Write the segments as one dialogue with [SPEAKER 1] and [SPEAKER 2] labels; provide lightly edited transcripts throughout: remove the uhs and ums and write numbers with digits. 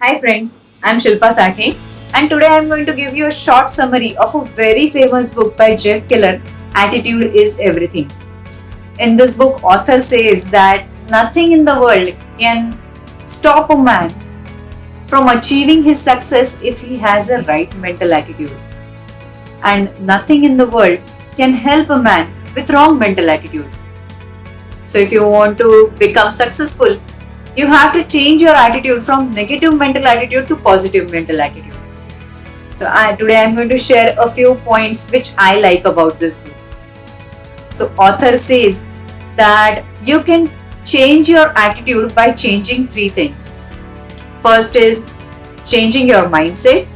[SPEAKER 1] Hi friends, I'm Shilpa Sakhi and today I'm going to give you a short summary of a very famous book by Jeff Keller, Attitude is Everything. In this book, author says that nothing in the world can stop a man from achieving his success if he has a right mental attitude. And nothing in the world can help a man with wrong mental attitude. So if you want to become successful, you have to change your attitude from negative mental attitude to positive mental attitude. Today I'm going to share a few points which I like about this book. So author says that you can change your attitude by changing three things. First is changing your mindset.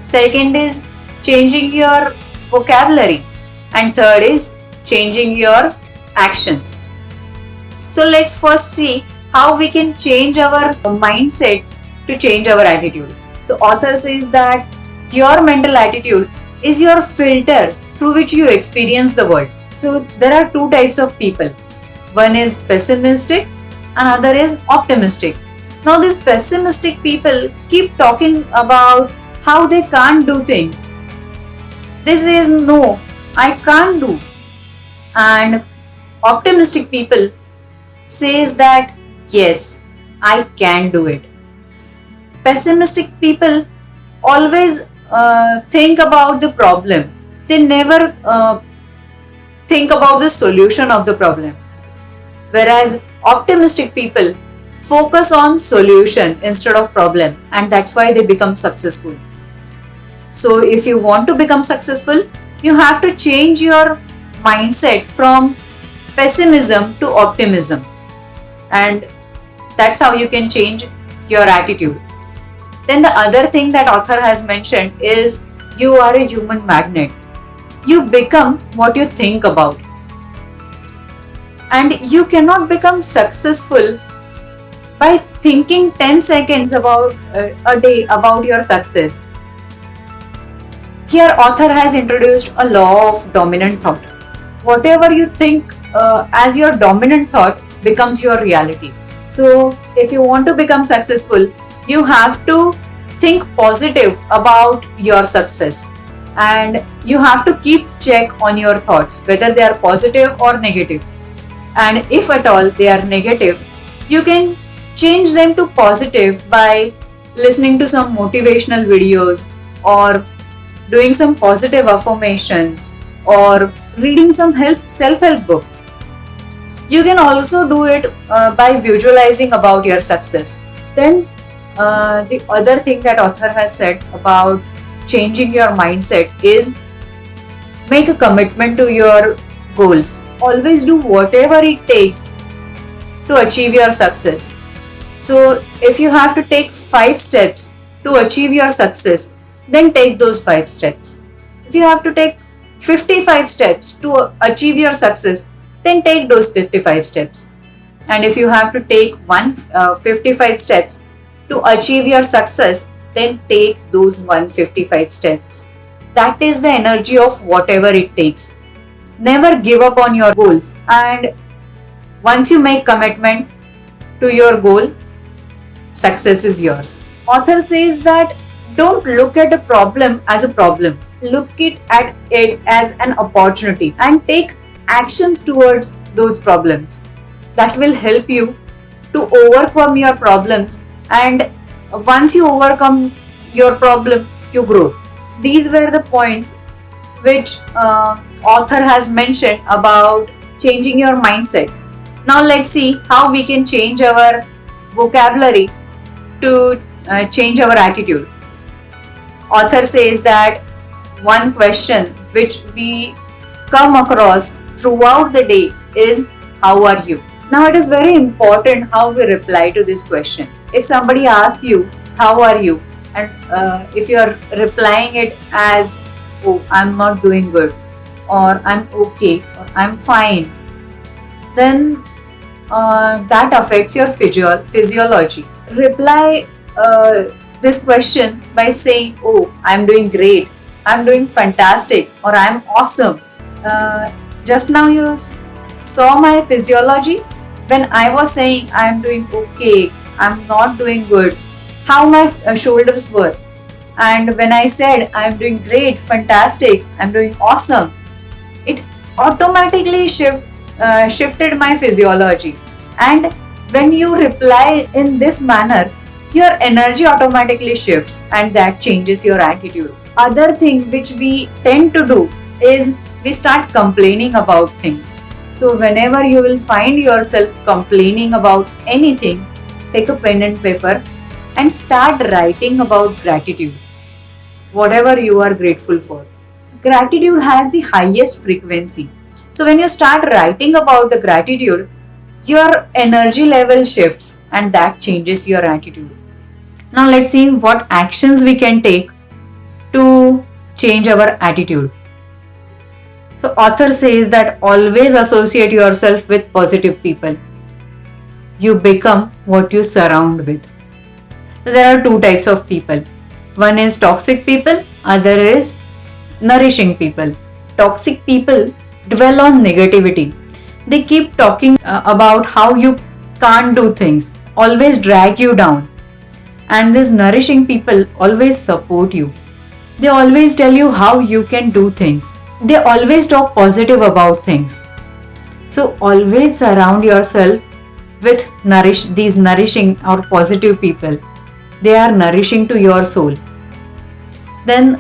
[SPEAKER 1] Second is changing your vocabulary. And third is changing your actions. So let's first see how we can change our mindset to change our attitude. So author says that your mental attitude is your filter through which you experience the world. So there are two types of people. One is pessimistic, another is optimistic. Now these pessimistic people keep talking about how they can't do things. They say no, I can't do. And optimistic people says that yes, I can do it. Pessimistic people always think about the problem. They never think about the solution of the problem. Whereas optimistic people focus on solution instead of problem, and that's why they become successful. So if you want to become successful, you have to change your mindset from pessimism to optimism. And that's how you can change your attitude. Then the other thing that author has mentioned is you are a human magnet. You become what you think about. And you cannot become successful by thinking 10 seconds about a day about your success. Here author has introduced a law of dominant thought. Whatever you think as your dominant thought becomes your reality. So if you want to become successful, you have to think positive about your success, and you have to keep check on your thoughts whether they are positive or negative. And if at all they are negative, you can change them to positive by listening to some motivational videos or doing some positive affirmations or reading some self-help book. You can also do it by visualizing about your success. Then the other thing that author has said about changing your mindset is make a commitment to your goals. Always do whatever it takes to achieve your success. So if you have to take 5 steps to achieve your success, then take those 5 steps. If you have to take 55 steps to achieve your success, then take those 55 steps. And if you have to take 55 steps to achieve your success, then take those 155 steps. That is the energy of whatever it takes. Never give up on your goals. And once you make commitment to your goal, success is yours. Author says that don't look at a problem as a problem. Look at it as an opportunity and take actions towards those problems. That will help you to overcome your problems, and once you overcome your problem, you grow. These were the points which author has mentioned about changing your mindset. Now let's see how we can change our vocabulary to change our attitude. Author says that one question which we come across throughout the day is how are you? Now it is very important how we reply to this question. If somebody asks you how are you, and if you are replying it as oh, I'm not doing good, or I'm okay, or I'm fine, then that affects your physiology. Reply this question by saying oh, I'm doing great, I'm doing fantastic, or I'm awesome. Just now you saw my physiology when I was saying I'm doing okay, I'm not doing good. how my shoulders were. And when I said, I'm doing great, fantastic, I'm doing awesome, it automatically shifted my physiology. And when you reply in this manner, your energy automatically shifts and that changes your attitude. Other thing which we tend to do is we start complaining about things. So whenever you will find yourself complaining about anything, take a pen and paper and start writing about gratitude. Whatever you are grateful for. Gratitude has the highest frequency. So when you start writing about the gratitude, your energy level shifts and that changes your attitude. Now let's see what actions we can take to change our attitude. So author says that always associate yourself with positive people. You become what you surround with. So there are two types of people. One is toxic people, other is nourishing people. Toxic people dwell on negativity. They keep talking about how you can't do things, always drag you down. And these nourishing people always support you. They always tell you how you can do things. They always talk positive about things. So always surround yourself with these nourishing or positive people. They are nourishing to your soul. Then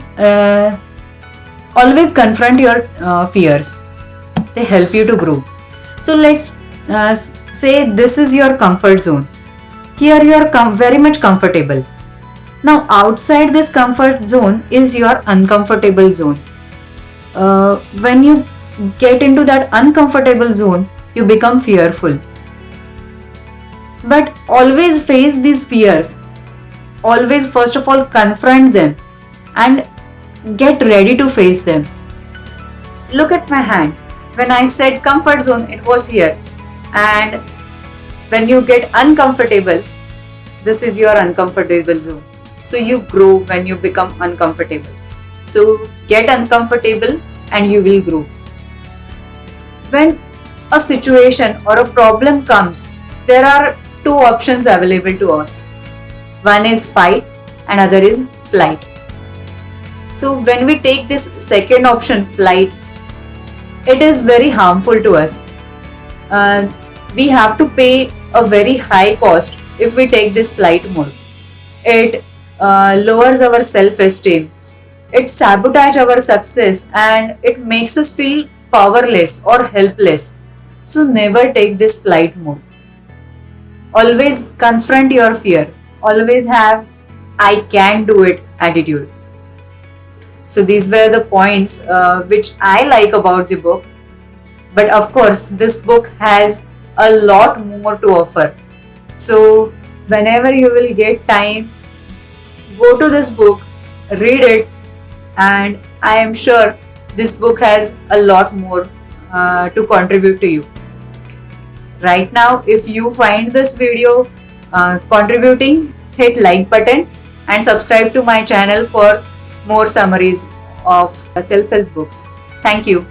[SPEAKER 1] always confront your fears. They help you to grow. So let's say this is your comfort zone. Here you are very much comfortable. Now outside this comfort zone is your uncomfortable zone. When you get into that uncomfortable zone, you become fearful. But always face these fears. Always first of all confront them and get ready to face them. Look at my hand. When I said comfort zone, it was here. And when you get uncomfortable, this is your uncomfortable zone. So you grow when you become uncomfortable. So get uncomfortable and you will grow. When a situation or a problem comes, there are two options available to us. One is fight and other is flight. So when we take this second option, flight, it is very harmful to us. We have to pay a very high cost if we take this flight mode. It lowers our self-esteem. It sabotages our success and it makes us feel powerless or helpless. So never take this flight mode. Always confront your fear. Always have I can do it attitude. So these were the points which I like about the book. But of course, this book has a lot more to offer. So whenever you will get time, go to this book, read it, and I am sure this book has a lot more to contribute to you. Right now, if you find this video contributing, hit like button and subscribe to my channel for more summaries of self-help books. Thank you.